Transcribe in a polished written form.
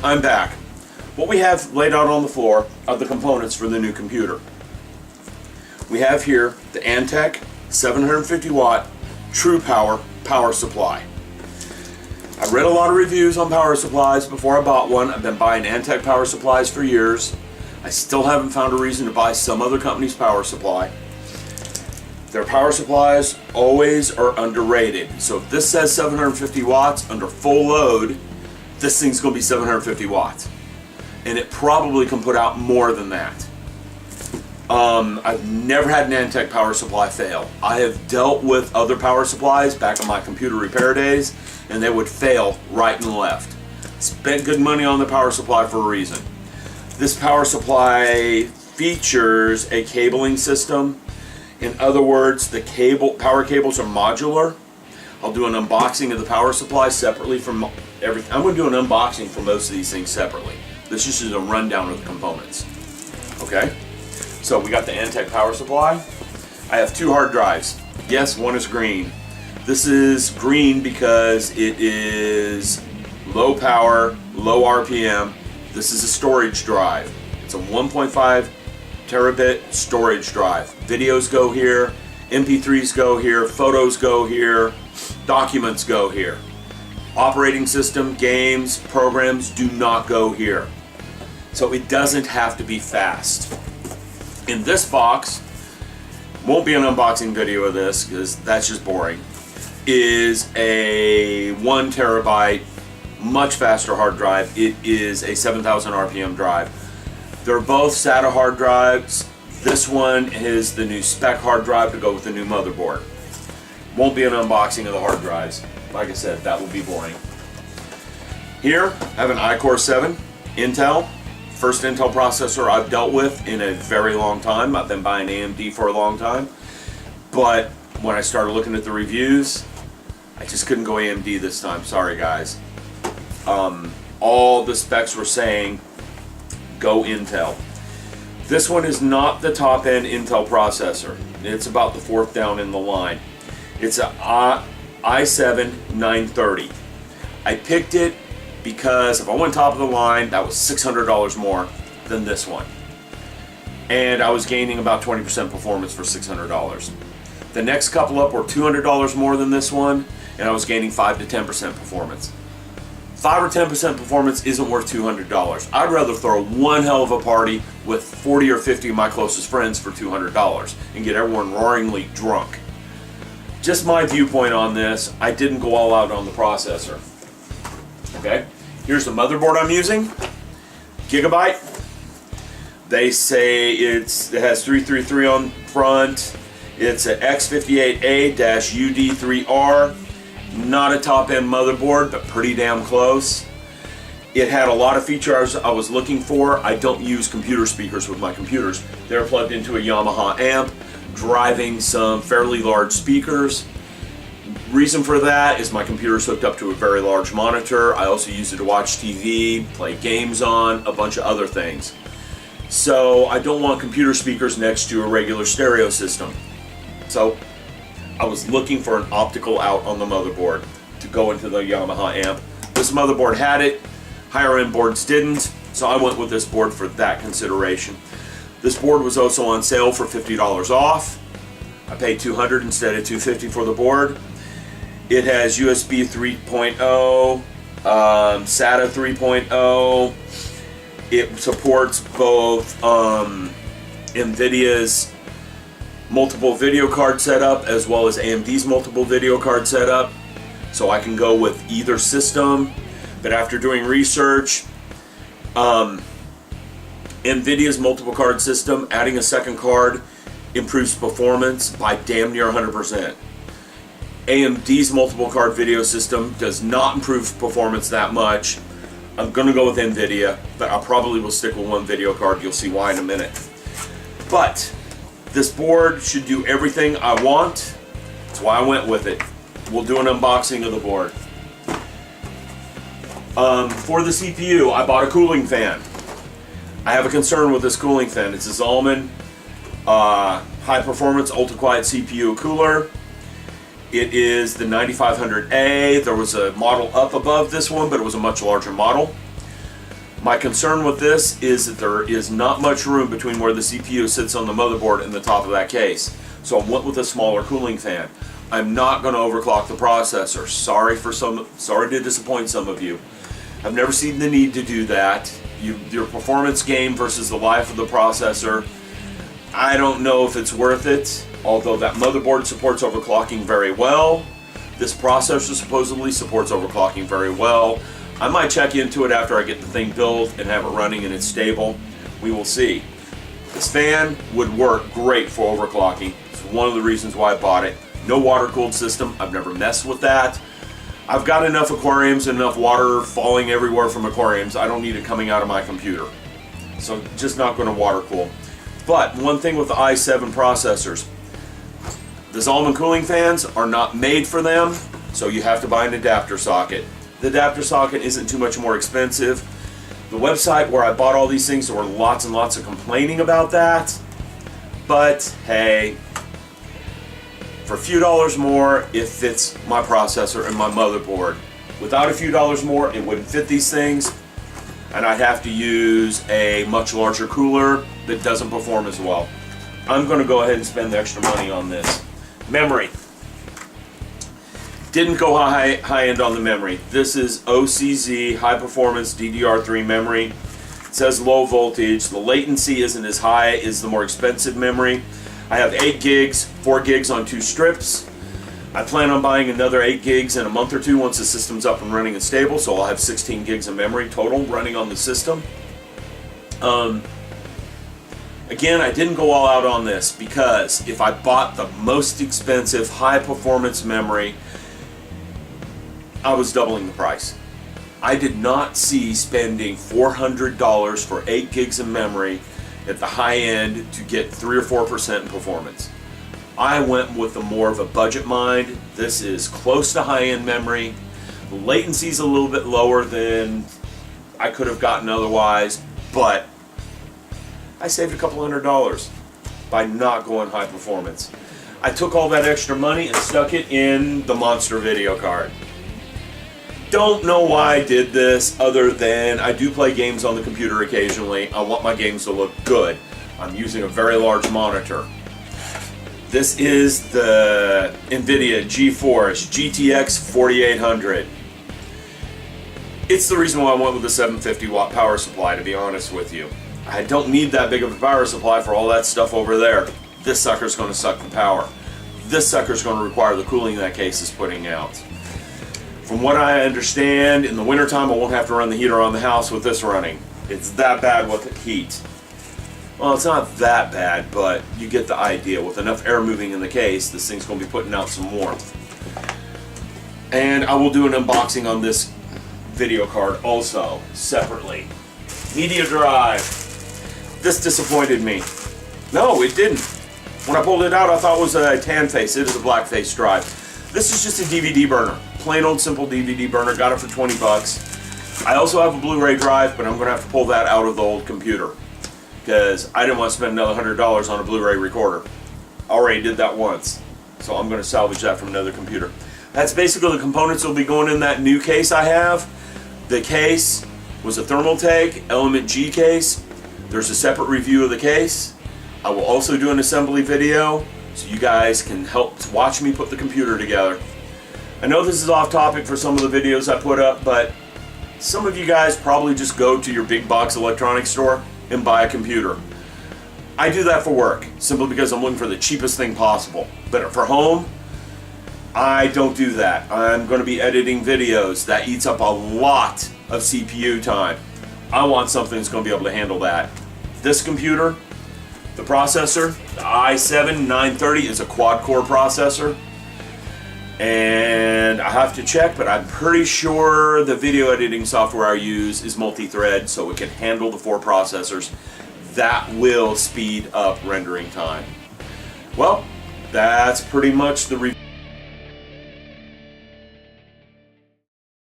I'm back. What we have laid out on the floor are the components for the new computer. We have here the Antec 750 watt True Power power supply. I read a lot of reviews on power supplies before I bought one. I've been buying Antec power supplies for years. I still haven't found a reason to buy some other company's power supply. Their power supplies always are underrated. So if this says 750 watts under full load, this thing's going to be 750 watts. And it probably can put out more than that. I've never had an Antec power supply fail. I have dealt with other power supplies back in my computer repair days, and they would fail right and left. Spent good money on the power supply for a reason. This power supply features a cabling system. In other words, the power cables are modular. I'll do an unboxing of the power supply separately from everything. I'm going to do an unboxing for most of these things separately. This is just a rundown of the components. Okay? So we got the Antec power supply. I have 2 hard drives. Yes, one is green. This is green because it is low power, low RPM. This is a storage drive. It's a 1.5 terabit storage drive. Videos go here, MP3s go here, photos go here, documents go here. Operating system, games, programs do not go here. So it doesn't have to be fast. In this box, won't be an unboxing video of this because that's just boring, is a 1 terabyte, much faster hard drive. It is a 7,000 RPM drive. They're both SATA hard drives. This one is the new spec hard drive to go with the new motherboard. Won't be an unboxing of the hard drives. Like I said, that would be boring. Here, I have an iCore 7 Intel. First Intel processor I've dealt with in a very long time. I've been buying AMD for a long time. But when I started looking at the reviews, I just couldn't go AMD this time. Sorry, guys. All the specs were saying, go Intel. This one is not the top end Intel processor. It's about the 4th down in the line. It's a i7-930. I picked it because if I went top of the line, that was $600 more than this one. And I was gaining about 20% performance for $600. The next couple up were $200 more than this one, and I was gaining 5 to 10% performance. 5 or 10% performance isn't worth $200. I'd rather throw one hell of a party with 40 or 50 of my closest friends for $200 and get everyone roaringly drunk. Just my viewpoint on this. I didn't go all out on the processor. Okay, here's the motherboard I'm using. Gigabyte. They say it has 333 on front. It's a X58A-UD3R. Not a top-end motherboard, but pretty damn close. It had a lot of features I was looking for. I don't use computer speakers with my computers. They're plugged into a Yamaha amp, driving some fairly large speakers. Reason for that is my computer's hooked up to a very large monitor. I also use it to watch TV, play games on, a bunch of other things. So I don't want computer speakers next to a regular stereo system. So I was looking for an optical out on the motherboard to go into the Yamaha amp. This motherboard had it, higher end boards didn't, so I went with this board for that consideration. This board was also on sale for $50 off. I paid $200 instead of $250 for the board. It has USB 3.0, SATA 3.0. It supports both NVIDIA's multiple video card setup as well as AMD's multiple video card setup. So I can go with either system. But after doing research, NVIDIA's multiple card system, adding a second card improves performance by damn near 100%. AMD's multiple card video system does not improve performance that much. I'm going to go with NVIDIA, but I probably will stick with one video card. You'll see why in a minute. But this board should do everything I want. That's why I went with it. We'll do an unboxing of the board. For the CPU, I bought a cooling fan. I have a concern with this cooling fan. It's a Zalman high performance ultra quiet CPU cooler. It is the 9500A. There was a model up above this one, but it was a much larger model. My concern with this is that there is not much room between where the CPU sits on the motherboard and the top of that case. So I went with a smaller cooling fan. I'm not going to overclock the processor. Sorry to disappoint some of you. I've never seen the need to do that. Your performance gain versus the life of the processor, I don't know if it's worth it. Although that motherboard supports overclocking very well. This processor supposedly supports overclocking very well. I might check into it after I get the thing built and have it running and it's stable. We will see. This fan would work great for overclocking. It's one of the reasons why I bought it. No water-cooled system. I've never messed with that. I've got enough aquariums and enough water falling everywhere from aquariums. I don't need it coming out of my computer. So just not going to water cool. But one thing with the i7 processors, the Zalman cooling fans are not made for them, so you have to buy an adapter socket. The adapter socket isn't too much more expensive. The website where I bought all these things, there were lots and lots of complaining about that. But hey, for a few dollars more, it fits my processor and my motherboard. Without a few dollars more, it wouldn't fit these things, and I'd have to use a much larger cooler that doesn't perform as well. I'm going to go ahead and spend the extra money on this. Memory. Didn't go high end on the memory. This is OCZ high performance DDR3 memory. It says low voltage. The latency isn't as high as the more expensive memory. I have 8 gigs, 4 gigs on 2 strips. I plan on buying another 8 gigs in a month or two once the system's up and running and stable, so I'll have 16 gigs of memory total running on the system. Again, I didn't go all out on this because if I bought the most expensive high performance memory, I was doubling the price. I did not see spending $400 for 8 gigs of memory at the high end to get 3 or 4% in performance. I went with the more of a budget mind. This is close to high-end memory. The latency is a little bit lower than I could have gotten otherwise, but I saved a couple $100 by not going high performance. I took all that extra money and stuck it in the monster video card. Don't know why I did this other than I do play games on the computer occasionally. I want my games to look good. I'm using a very large monitor. This is the NVIDIA GeForce GTX 4800. It's the reason why I went with the 750 watt power supply, to be honest with you. I don't need that big of a power supply for all that stuff over there. This sucker's going to suck the power. This sucker's going to require the cooling that case is putting out. From what I understand, in the wintertime I won't have to run the heater on the house with this running. It's that bad with the heat. Well, it's not that bad, but you get the idea. With enough air moving in the case, this thing's going to be putting out some warmth. And I will do an unboxing on this video card also, separately. Media drive. This disappointed me. No, it didn't. When I pulled it out, I thought it was a tan face. It is a black face drive. This is just a DVD burner. Plain old simple DVD burner. Got it for 20 bucks. I also have a Blu-ray drive, but I'm going to have to pull that out of the old computer because I didn't want to spend another $100 on a Blu-ray recorder. Already did that once, so I'm going to salvage that from another computer. That's basically the components that will be going in that new case I have. The case was a Thermaltake Element G case. There's a separate review of the case. I will also do an assembly video so you guys can help watch me put the computer together. I know this is off topic for some of the videos I put up, but some of you guys probably just go to your big box electronics store and buy a computer. I do that for work, simply because I'm looking for the cheapest thing possible. But for home, I don't do that. I'm going to be editing videos. That eats up a lot of CPU time. I want something that's going to be able to handle that. This computer, the processor, the i7-930 is a quad-core processor. And I have to check, but I'm pretty sure the video editing software I use is multi-thread, so it can handle the 4 processors. That will speed up rendering time. Well, that's pretty much the review.